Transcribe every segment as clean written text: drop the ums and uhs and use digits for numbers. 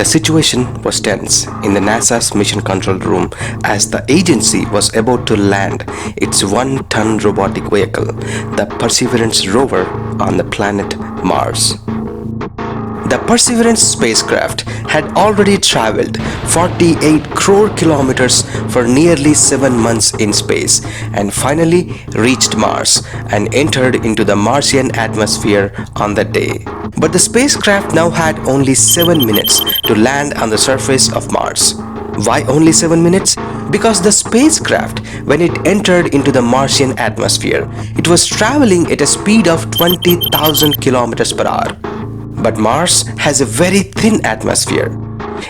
The situation was tense in the NASA's mission control room as the agency was about to land its 1-ton robotic vehicle, the Perseverance rover, on the planet Mars. The Perseverance spacecraft had already traveled 48 crore kilometers for nearly 7 months in space and finally reached Mars and entered into the Martian atmosphere on that day. But the spacecraft now had only 7 minutes to land on the surface of Mars. Why only 7 minutes? Because the spacecraft, when it entered into the Martian atmosphere, it was traveling at a speed of 20,000 kilometers per hour. But Mars has a very thin atmosphere.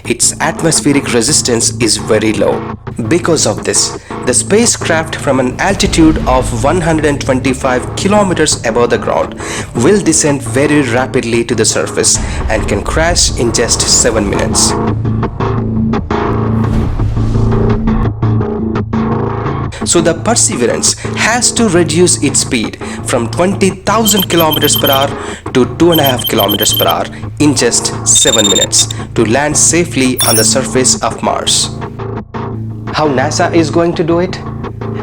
Its atmospheric resistance is very low. Because of this, the spacecraft from an altitude of 125 kilometers above the ground will descend very rapidly to the surface and can crash in just 7 minutes. So the Perseverance has to reduce its speed from 20,000 kilometers per hour to 2.5 kilometers per hour in just 7 minutes to land safely on the surface of Mars. How NASA is going to do it?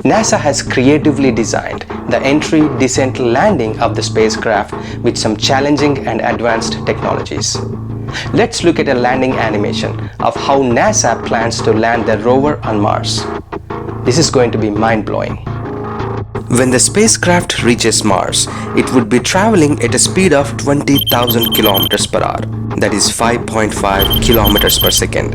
NASA has creatively designed the entry, descent, landing of the spacecraft with some challenging and advanced technologies. Let's look at a landing animation of how NASA plans to land the rover on Mars. This is going to be mind-blowing. When the spacecraft reaches Mars, it would be traveling at a speed of 20,000 kilometers per hour, that is 5.5 kilometers per second.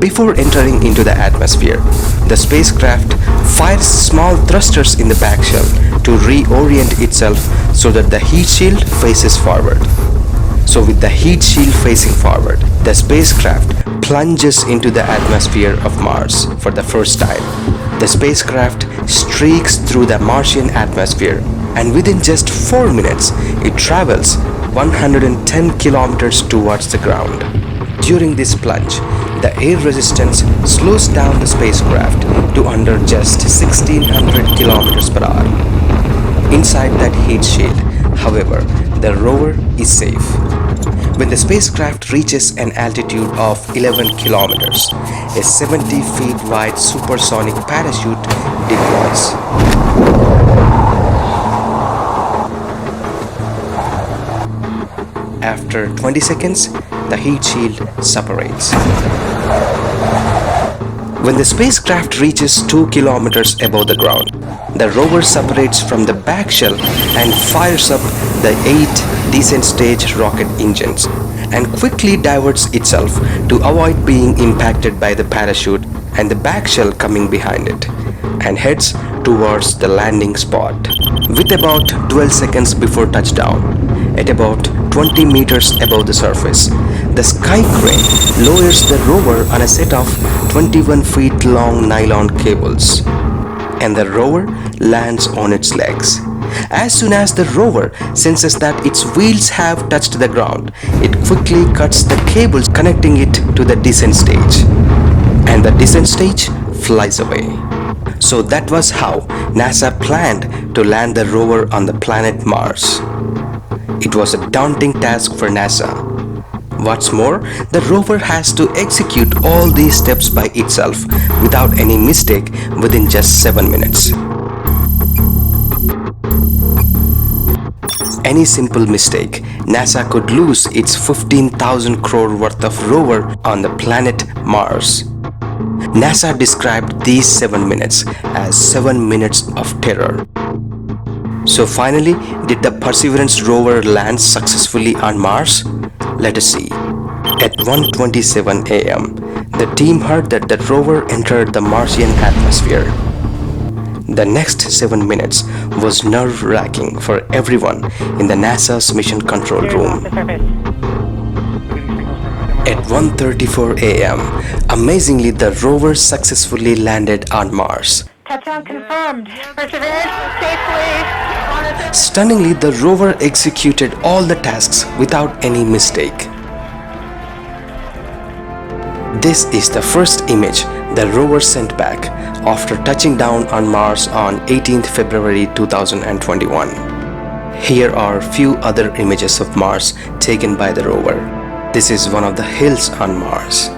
Before entering into the atmosphere, the spacecraft fires small thrusters in the back shell to reorient itself so that the heat shield faces forward. So with the heat shield facing forward, the spacecraft plunges into the atmosphere of Mars for the first time. The spacecraft streaks through the Martian atmosphere and within just 4 minutes, it travels 110 kilometers towards the ground. During this plunge, the air resistance slows down the spacecraft to under just 1600 kilometers per hour. Inside that heat shield, however, the rover is safe. When the spacecraft reaches an altitude of 11 kilometers, a 70 feet wide supersonic parachute deploys. After 20 seconds, the heat shield separates. When the spacecraft reaches 2 kilometers above the ground, the rover separates from the back shell and fires up the 8 descent stage rocket engines and quickly diverts itself to avoid being impacted by the parachute and the back shell coming behind it, and heads towards the landing spot. With about 12 seconds before touchdown, at about 20 meters above the surface, the sky crane lowers the rover on a set of 21 feet long nylon cables, and the rover lands on its legs. As soon as the rover senses that its wheels have touched the ground, it quickly cuts the cables connecting it to the descent stage, and the descent stage flies away. So that was how NASA planned to land the rover on the planet Mars. It was a daunting task for NASA. What's more, the rover has to execute all these steps by itself without any mistake within just 7 minutes. Any simple mistake, NASA could lose its 15,000 crore worth of rover on the planet Mars. NASA described these 7 minutes as 7 minutes of terror. So finally, did the Perseverance rover land successfully on Mars? Let us see. At 1:27 a.m., the team heard that the rover entered the Martian atmosphere. The next 7 minutes was nerve-wracking for everyone in the NASA's mission control room. At 1:34 a.m., amazingly the rover successfully landed on Mars. Touchdown confirmed. Perseverance safely. Stunningly, the rover executed all the tasks without any mistake. This is the first image the rover sent back after touching down on Mars on 18th February 2021. Here are few other images of Mars taken by the rover. This is one of the hills on Mars.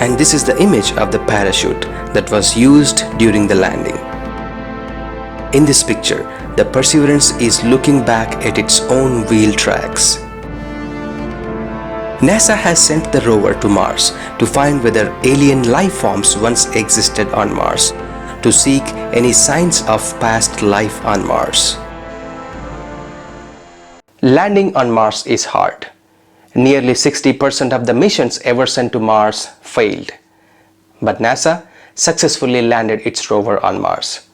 And this is the image of the parachute that was used during the landing. In this picture, the Perseverance is looking back at its own wheel tracks. NASA has sent the rover to Mars to find whether alien life forms once existed on Mars, to seek any signs of past life on Mars. Landing on Mars is hard. Nearly 60% of the missions ever sent to Mars failed. But NASA successfully landed its rover on Mars.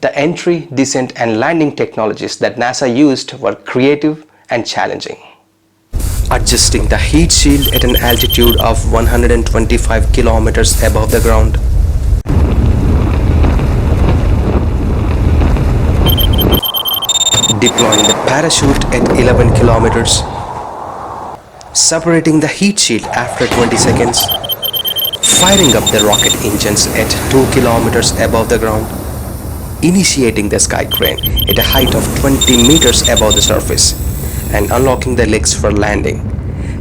The entry, descent, and landing technologies that NASA used were creative and challenging. Adjusting the heat shield at an altitude of 125 kilometers above the ground. Deploying the parachute at 11 kilometers. Separating the heat shield after 20 seconds. Firing up the rocket engines at 2 kilometers above the ground. Initiating the sky crane at a height of 20 meters above the surface and unlocking the legs for landing.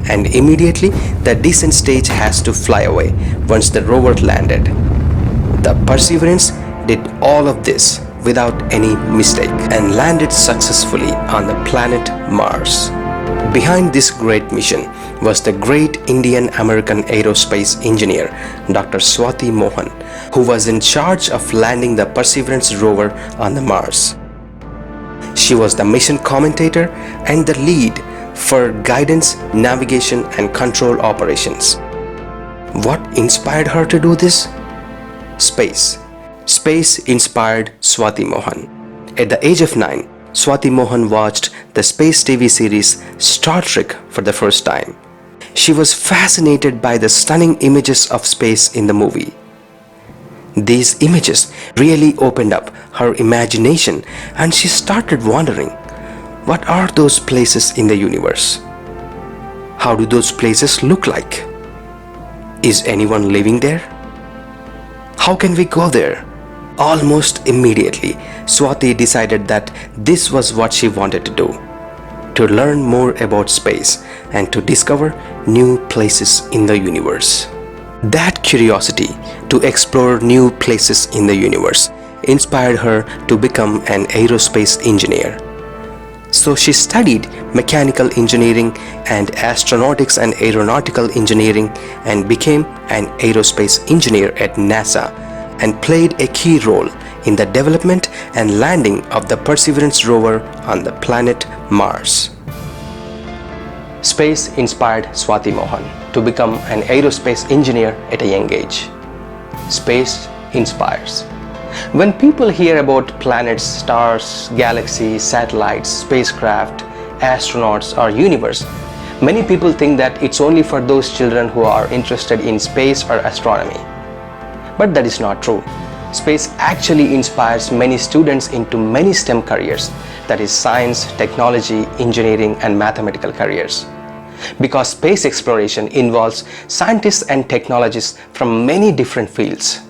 And immediately the descent stage has to fly away once the rover landed. The Perseverance did all of this without any mistake and landed successfully on the planet Mars. Behind this great mission was the great Indian-American aerospace engineer Dr. Swati Mohan, who was in charge of landing the Perseverance rover on the Mars. She was the mission commentator and the lead for guidance, navigation, and control operations. What inspired her to do this? Space. Space inspired Swati Mohan. At the age of 9, Swati Mohan watched the space TV series Star Trek for the first time. She was fascinated by the stunning images of space in the movie. These images really opened up her imagination and she started wondering, what are those places in the universe? How do those places look like? Is anyone living there? How can we go there? Almost immediately, Swati decided that this was what she wanted to do, to learn more about space and to discover new places in the universe. That curiosity to explore new places in the universe inspired her to become an aerospace engineer. So she studied mechanical engineering and astronautics and aeronautical engineering and became an aerospace engineer at NASA and played a key role in the development and landing of the Perseverance rover on the planet Mars. Space inspired Swati Mohan to become an aerospace engineer at a young age. Space inspires. When people hear about planets, stars, galaxies, satellites, spacecraft, astronauts, or universe, many people think that it's only for those children who are interested in space or astronomy. But that is not true. Space actually inspires many students into many STEM careers, that is science, technology, engineering, and mathematical careers. Because space exploration involves scientists and technologists from many different fields.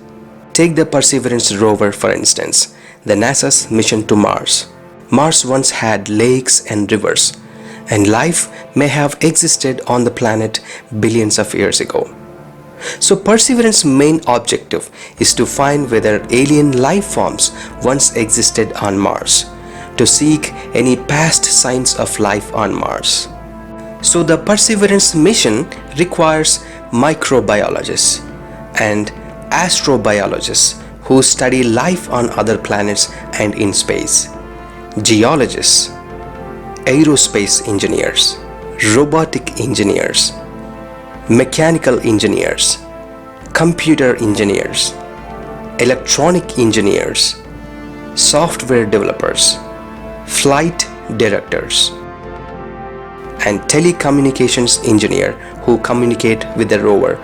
Take the Perseverance rover for instance, the NASA's mission to Mars. Mars once had lakes and rivers, and life may have existed on the planet billions of years ago. So Perseverance's main objective is to find whether alien life forms once existed on Mars, to seek any past signs of life on Mars. So the Perseverance mission requires microbiologists and astrobiologists who study life on other planets and in space, geologists, aerospace engineers, robotic engineers, mechanical engineers, computer engineers, electronic engineers, software developers, flight directors, and telecommunications engineer who communicate with the rover,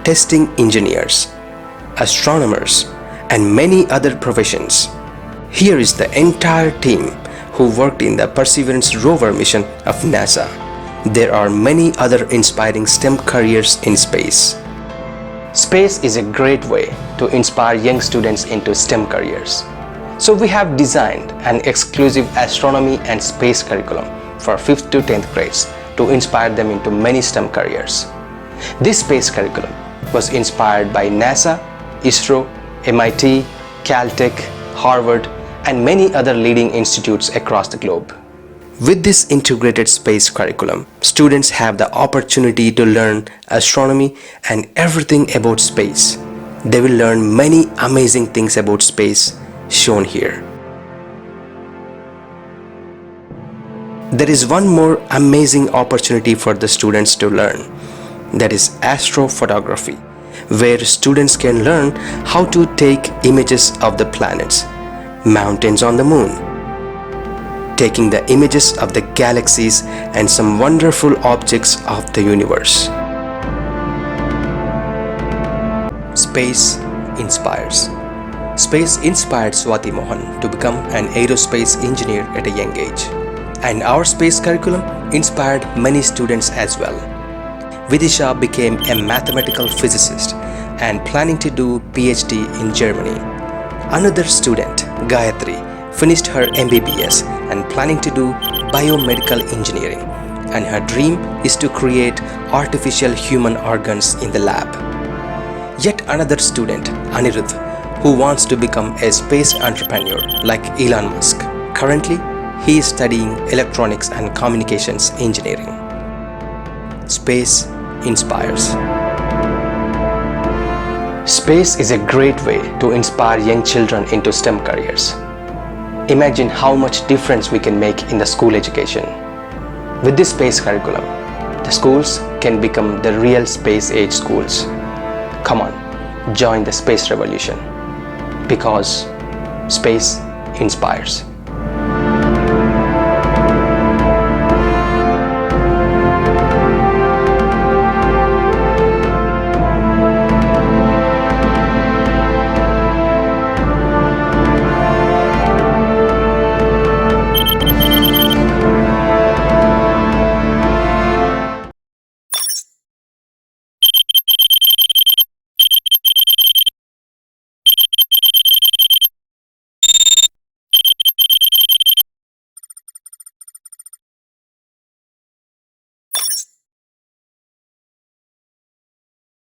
testing engineers, astronomers, and many other professions. Here is the entire team who worked in the Perseverance rover mission of NASA. There are many other inspiring STEM careers in space. Space is a great way to inspire young students into STEM careers. So we have designed an exclusive astronomy and space curriculum for 5th to 10th grades to inspire them into many STEM careers. This space curriculum was inspired by NASA, ISRO, MIT, Caltech, Harvard, and many other leading institutes across the globe. With this integrated space curriculum, students have the opportunity to learn astronomy and everything about space. They will learn many amazing things about space shown here. There is one more amazing opportunity for the students to learn, that is astrophotography, where students can learn how to take images of the planets, mountains on the moon, taking the images of the galaxies and some wonderful objects of the universe. Space inspires. Space inspired Swati Mohan to become an aerospace engineer at a young age. And our space curriculum inspired many students as well. Vidisha became a mathematical physicist and planning to do PhD in Germany. Another student, Gayatri, finished her MBBS and planning to do biomedical engineering. And her dream is to create artificial human organs in the lab. Yet another student, Anirudh, who wants to become a space entrepreneur like Elon Musk. Currently, he is studying electronics and communications engineering. Space inspires. Space is a great way to inspire young children into STEM careers. Imagine how much difference we can make in the school education. With this space curriculum, the schools can become the real space age schools. Come on, join the space revolution, because space inspires.